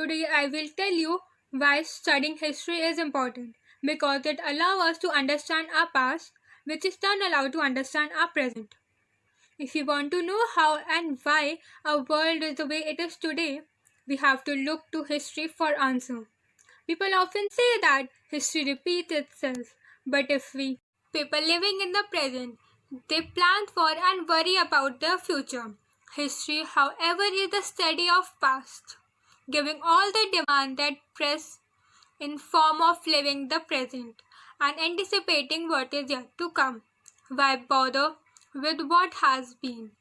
Today I will tell you why studying history is important because it allows us to understand our past, which is then allowed to understand our present. If you want to know how and why our world is the way it is today, we have to look to history for answer. People often say that history repeats itself, but if we people living in the present, they plan for and worry about their future. History, however, is the study of past, giving all the demand that press in form of living the present and anticipating what is yet to come. Why bother with what has been?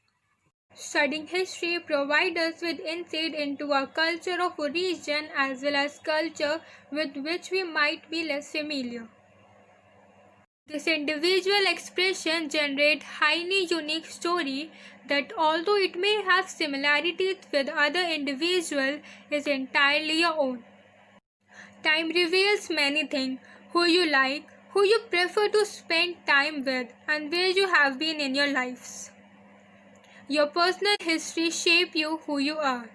Studying history provides us with insight into a culture of a region as well as culture with which we might be less familiar. This individual expression generates highly unique story that although it may have similarities with other individual is entirely your own. Time reveals many things: who you like, who you prefer to spend time with, and where you have been in your lives. Your personal history shape you who you are,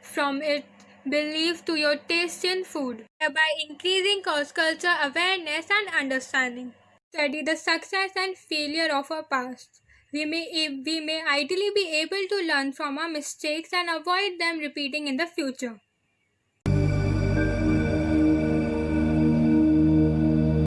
from its belief to your taste in food, thereby increasing culture awareness and understanding. Study the success and failure of our past. We may ideally be able to learn from our mistakes and avoid them repeating in the future.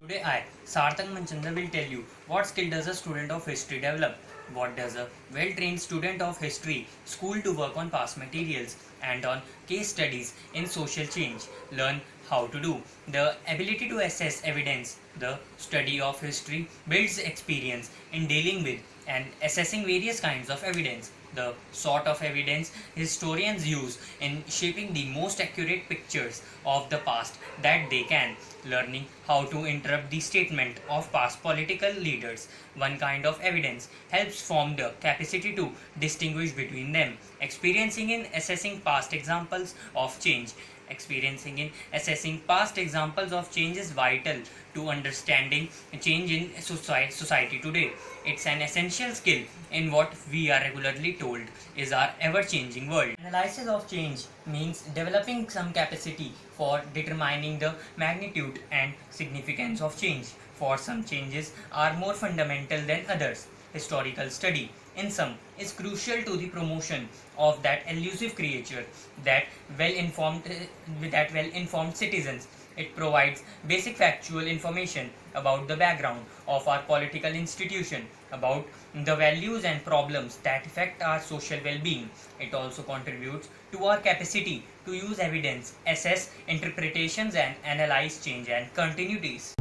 Today I, Sarthak Manchanda, will tell you what skill does a student of history develop, what does a well-trained student of history school to work on past materials and on case studies in social change learn how to do. The ability to assess evidence, the study of history builds experience in dealing with and assessing various kinds of evidence, the sort of evidence historians use in shaping the most accurate pictures of the past that they can, learning how to interrupt the statement of past political leaders. One kind of evidence helps form the capacity to distinguish between them, experiencing in assessing past examples of change. Experiencing in assessing past examples of change is vital to understanding change in society today. It's an essential skill in what we are regularly told is our ever-changing world. Analysis of change means developing some capacity for determining the magnitude and significance of change. For some changes are more fundamental than others. Historical study, in sum, is crucial to the promotion of that elusive creature, that well-informed citizens. It provides basic factual information about the background of our political institution, about the values and problems that affect our social well-being. It also contributes to our capacity to use evidence, assess interpretations and analyze change and continuities.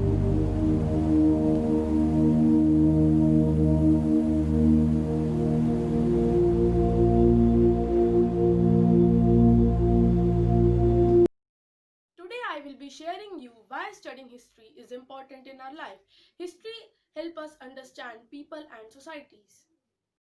Today I will be sharing you why studying history is important in our life. History helps us understand people and societies.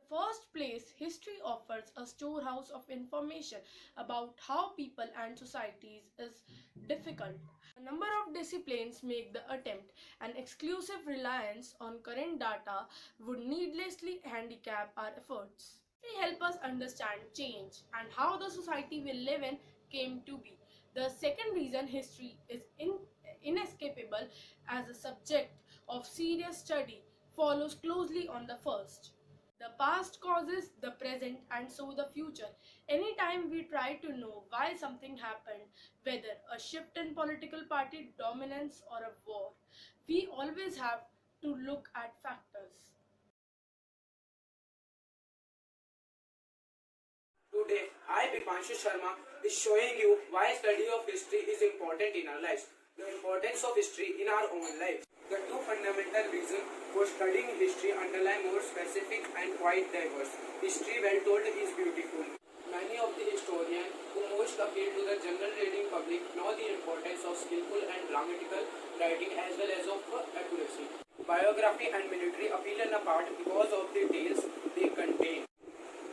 First place, history offers a storehouse of information about how people and societies is difficult. A number of disciplines make the attempt. An exclusive reliance on current data would needlessly handicap our efforts. History helps us understand change and how the society we live in came to be. The second reason history is inescapable as a subject of serious study follows closely on the first. The past causes the present and so the future. Anytime we try to know why something happened, whether a shift in political party dominance or a war, we always have to look at factors. Today, I, Dipanshu Sharma, is showing you why study of history is important in our lives. The importance of history in our own lives. The two fundamental reasons for studying history underlie more specific and quite diverse. History, well told, is beautiful. Many of the historians who most appeal to the general reading public know the importance of skillful and dramatical writing as well as of accuracy. Biography and military appeal in a part because of the tales they contain.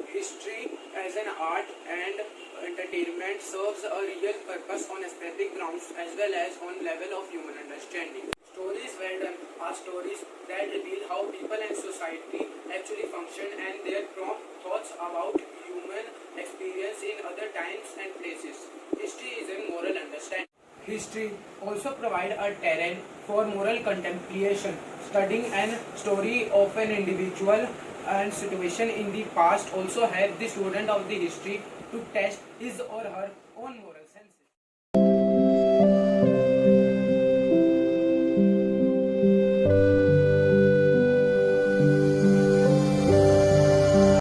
History as an art and entertainment serves a real purpose on aesthetic grounds as well as on level of human understanding. Stories well done are stories that reveal how people and society actually function and their prompt thoughts about human experience in other times and places. History is a moral understanding. History also provides a terrain for moral contemplation, studying an story of an individual and situation in the past also help the student of the history to test his or her own moral sense.